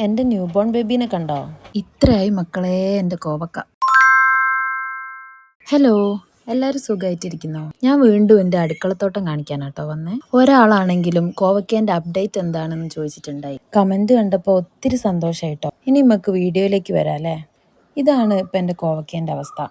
എൻ്റെ new born ബേബീനെ കണ്ടോ? ഇത്രയായി മക്കളെ എൻ്റെ കോവക്ക. ഹലോ, എല്ലാവരും സുഖമായിട്ടിരിക്കുന്നോ? ഞാൻ വീണ്ടും എൻ്റെ അടുക്കളത്തോട്ടം കാണിക്കാനാട്ടോ വന്നേ. ഒരാളാണെങ്കിലും കോവക്കേൻ്റെ അപ്ഡേറ്റ് എന്താണെന്ന് ചോദിച്ചിട്ടുണ്ടായി. കമൻറ്റ് കണ്ടപ്പോൾ ഒത്തിരി സന്തോഷമായിട്ടോ. ഇനി നമുക്ക് വീഡിയോയിലേക്ക് വരാം അല്ലേ. ഇതാണ് ഇപ്പം എൻ്റെ കോവക്കേൻ്റെ അവസ്ഥ.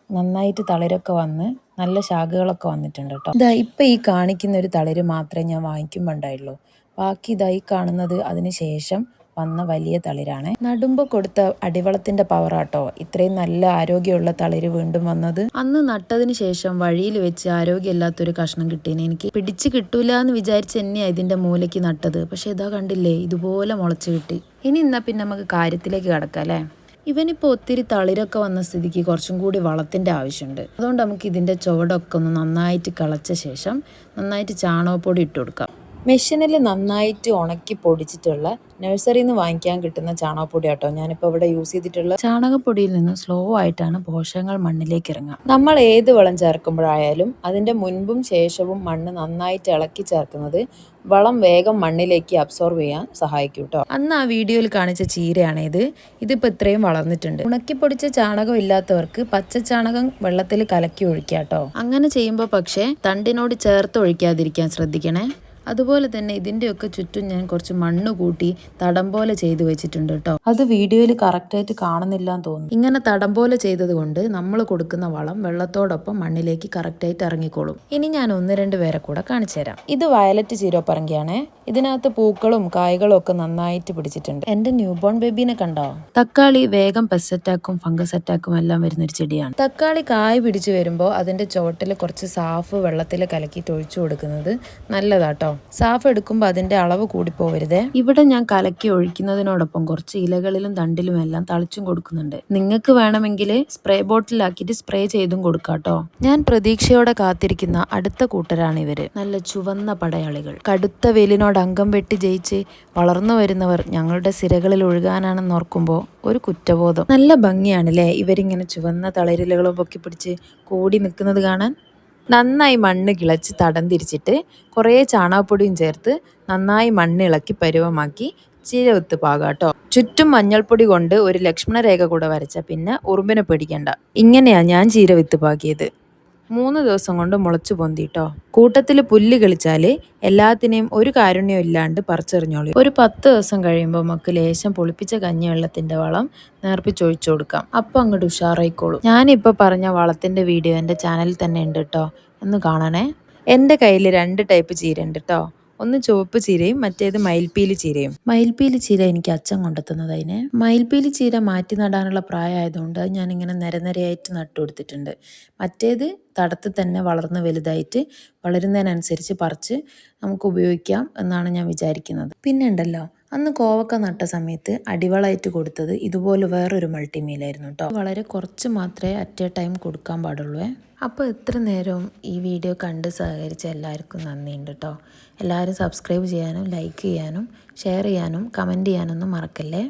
നന്നായിട്ട് തളിരൊക്കെ വന്ന് നല്ല ശാഖകളൊക്കെ വന്നിട്ടുണ്ട് കേട്ടോ. ഇതാ ഇപ്പം ഈ കാണിക്കുന്ന ഒരു തളിര് മാത്രമേ ഞാൻ വാങ്ങിക്കുമ്പോൾ ഉണ്ടായുള്ളൂ. ബാക്കി ഇതായി കാണുന്നത് അതിന് ശേഷം വന്ന വലിയ തളിരാണ്. നടുമ്പോൾ കൊടുത്ത അടിവളത്തിന്റെ പവറാട്ടോ ഇത്രയും നല്ല ആരോഗ്യമുള്ള തളിര് വീണ്ടും വന്നത്. അന്ന് നട്ടതിന് ശേഷം വഴിയിൽ വെച്ച് ആരോഗ്യമില്ലാത്തൊരു കഷ്ണം കിട്ടീന്. എനിക്ക് പിടിച്ച് കിട്ടൂല എന്ന് വിചാരിച്ച് തന്നെയാ ഇതിന്റെ മൂലയ്ക്ക് നട്ടത്. പക്ഷെ ഇതാ കണ്ടില്ലേ, ഇതുപോലെ മുളച്ച് കിട്ടി. ഇനി എന്നാ പിന്നെ നമുക്ക് കാര്യത്തിലേക്ക് കടക്കാം അല്ലേ. ഇവനിപ്പോൾ ഒത്തിരി തളിരൊക്കെ വന്ന സ്ഥിതിക്ക് കുറച്ചും കൂടി വളത്തിൻ്റെ ആവശ്യമുണ്ട്. അതുകൊണ്ട് നമുക്ക് ഇതിൻ്റെ ചുവടൊക്കെ ഒന്ന് നന്നായിട്ട് കളച്ച ശേഷം നന്നായിട്ട് ചാണകപ്പൊടി ഇട്ട് കൊടുക്കാം. മെഷീനിൽ നന്നായിട്ട് ഉണക്കി പൊടിച്ചിട്ടുള്ള നഴ്സറിയിൽ നിന്ന് വാങ്ങിക്കാൻ കിട്ടുന്ന ചാണകപ്പൊടി ആട്ടോ ഞാനിപ്പോൾ ഇവിടെ യൂസ് ചെയ്തിട്ടുള്ള. ചാണകപ്പൊടിയിൽ നിന്ന് സ്ലോ ആയിട്ടാണ് പോഷകങ്ങൾ മണ്ണിലേക്ക് ഇറങ്ങുക. നമ്മൾ ഏത് വളം ചേർക്കുമ്പോഴായാലും അതിൻ്റെ മുൻപും ശേഷവും മണ്ണ് നന്നായിട്ട് ഇളക്കി ചേർക്കുന്നത് വളം വേഗം മണ്ണിലേക്ക് അബ്സോർവ് ചെയ്യാൻ സഹായിക്കും കേട്ടോ. അന്ന് ആ വീഡിയോയിൽ കാണിച്ച ചീരയാണ് ഇതിപ്പോൾ ഇത്രയും വളർന്നിട്ടുണ്ട്. ഉണക്കിപ്പൊടിച്ച ചാണകം ഇല്ലാത്തവർക്ക് പച്ച ചാണകം വെള്ളത്തിൽ കലക്കി ഒഴിക്കുക കേട്ടോ. അങ്ങനെ ചെയ്യുമ്പോൾ പക്ഷേ തണ്ടിനോട് ചേർത്ത് ഒഴിക്കാതിരിക്കാൻ ശ്രദ്ധിക്കണേ. അതുപോലെ തന്നെ ഇതിൻ്റെയൊക്കെ ചുറ്റും ഞാൻ കുറച്ച് മണ്ണ് കൂട്ടി തടം പോലെ ചെയ്തു വെച്ചിട്ടുണ്ട് കേട്ടോ. അത് വീഡിയോയിൽ കറക്റ്റായിട്ട് കാണുന്നില്ല എന്ന് തോന്നുന്നു. ഇങ്ങനെ തടം പോലെ ചെയ്തത് കൊണ്ട് നമ്മൾ കൊടുക്കുന്ന വളം വെള്ളത്തോടൊപ്പം മണ്ണിലേക്ക് കറക്റ്റായിട്ട് ഇറങ്ങിക്കോളും. ഇനി ഞാൻ ഒന്ന് രണ്ട് പേരെ കൂടെ കാണിച്ചു തരാം. ഇത് വയലറ്റ് ചീരോപ്പറങ്കിയാണേ. ഇതിനകത്ത് പൂക്കളും കായ്കളും ഒക്കെ നന്നായിട്ട് പിടിച്ചിട്ടുണ്ട്. എൻ്റെ ന്യൂ ബോൺ ബേബീനെ കണ്ടോ? തക്കാളി വേഗം പെസ്റ്റ് അറ്റാക്കും ഫംഗസ് അറ്റാക്കും എല്ലാം വരുന്നൊരു ചെടിയാണ്. തക്കാളി കായ് പിടിച്ചു വരുമ്പോൾ അതിൻ്റെ ചുവട്ടിൽ കുറച്ച് സാഫ് വെള്ളത്തിൽ കലക്കിയിട്ട് ഒഴിച്ചു കൊടുക്കുന്നത് നല്ലതാട്ടോ. സാഫ് എടുക്കുമ്പോൾ അതിന്റെ അളവ് കൂടി പോവരുതേ. ഇവിടെ ഞാൻ കലക്കി ഒഴിക്കുന്നതിനോടൊപ്പം കുറച്ച് ഇലകളിലും തണ്ടിലും എല്ലാം തളിച്ചും കൊടുക്കുന്നുണ്ട്. നിങ്ങൾക്ക് വേണമെങ്കിൽ സ്പ്രേ ബോട്ടിലാക്കിയിട്ട് സ്പ്രേ ചെയ്തും കൊടുക്കാട്ടോ. ഞാൻ പ്രതീക്ഷയോടെ കാത്തിരിക്കുന്ന അടുത്ത കൂട്ടരാണ് ഇവര്. നല്ല ചുവന്ന പടയാളികൾ. കടുത്ത വെയിലിനോട് അംഗം വെട്ടി ജയിച്ച് വളർന്നു വരുന്നവർ ഞങ്ങളുടെ സിരകളിൽ ഒഴുകാനാണെന്ന് ഓർക്കുമ്പോൾ ഒരു കുറ്റബോധം. നല്ല ഭംഗിയാണല്ലേ ഇവരിങ്ങനെ ചുവന്ന തളിരിലകളും പൊക്കി പിടിച്ച് കൂടി നിൽക്കുന്നത് കാണാൻ. നന്നായി മണ്ണ് കിളച്ച് തടം തിരിച്ചിട്ട് കുറേ ചാണകപ്പൊടിയും ചേർത്ത് നന്നായി മണ്ണ് ഇളക്കി പരുവമാക്കി ചീര വിത്ത് പാകാട്ടോ. ചുറ്റും മഞ്ഞൾപ്പൊടി കൊണ്ട് ഒരു ലക്ഷ്മണരേഖ കൂടെ വരച്ച പിന്നെ ഉറുമ്പിനെ പേടിക്കണ്ട. ഇങ്ങനെയാ ഞാൻ ചീര വിത്ത് പാകിയത്. 3 ദിവസം കൊണ്ട് മുളച്ചു പൊന്തിട്ടോ. കൂട്ടത്തിൽ പുല്ല് കളിച്ചാല് എല്ലാത്തിനെയും ഒരു കാരുണ്യം ഇല്ലാണ്ട് പറിച്ചെറിഞ്ഞോളി. ഒരു 10 ദിവസം കഴിയുമ്പോൾ നമുക്ക് ലേശം പൊളിപ്പിച്ച കഞ്ഞിവെള്ളത്തിന്റെ വളം നേർപ്പിച്ചൊഴിച്ചു കൊടുക്കാം. അപ്പം അങ്ങോട്ട് ഉഷാറായിക്കോളും. ഞാനിപ്പോൾ പറഞ്ഞ വളത്തിന്റെ വീഡിയോ എൻ്റെ ചാനലിൽ തന്നെ ഉണ്ട് കേട്ടോ, ഒന്ന് കാണണേ. എൻ്റെ കയ്യിൽ 2 ടൈപ്പ് ചീര ഉണ്ട് കേട്ടോ. ഒന്ന് ചുവപ്പ് ചീരയും മറ്റേത് മയിൽപ്പീലി ചീരയും. മയിൽപ്പീലി ചീര എനിക്ക് അച്ഛൻ കൊണ്ടെത്തുന്നത്. അതിന് മയിൽപ്പീലി ചീര മാറ്റി നടാനുള്ള പ്രായമായതുകൊണ്ട് അത് ഞാനിങ്ങനെ നിരനിരയായിട്ട് നട്ടു കൊടുത്തിട്ടുണ്ട്. മറ്റേത് തടത്തിൽ തന്നെ വളർന്ന് വലുതായിട്ട് വളരുന്നതിനനുസരിച്ച് പറിച്ച് നമുക്ക് ഉപയോഗിക്കാം എന്നാണ് ഞാൻ വിചാരിക്കുന്നത്. പിന്നെ ഉണ്ടല്ലോ, അന്ന് കോവക്ക നട്ട സമയത്ത് അടിവളമായിട്ട് കൊടുത്തത് ഇതുപോലെ വേറൊരു മൾട്ടിമീലായിരുന്നു കേട്ടോ. വളരെ കുറച്ച് മാത്രമേ അറ്റ് എ ടൈം കൊടുക്കാൻ പാടുള്ളൂ. അപ്പോൾ ഇത്ര നേരം ഈ വീഡിയോ കണ്ട് സഹകരിച്ച എല്ലാവർക്കും നന്ദിയുണ്ട് കേട്ടോ. എല്ലാവരും സബ്സ്ക്രൈബ് ചെയ്യാനും ലൈക്ക് ചെയ്യാനും ഷെയർ ചെയ്യാനും കമൻറ്റ് ചെയ്യാനൊന്നും മറക്കല്ലേ.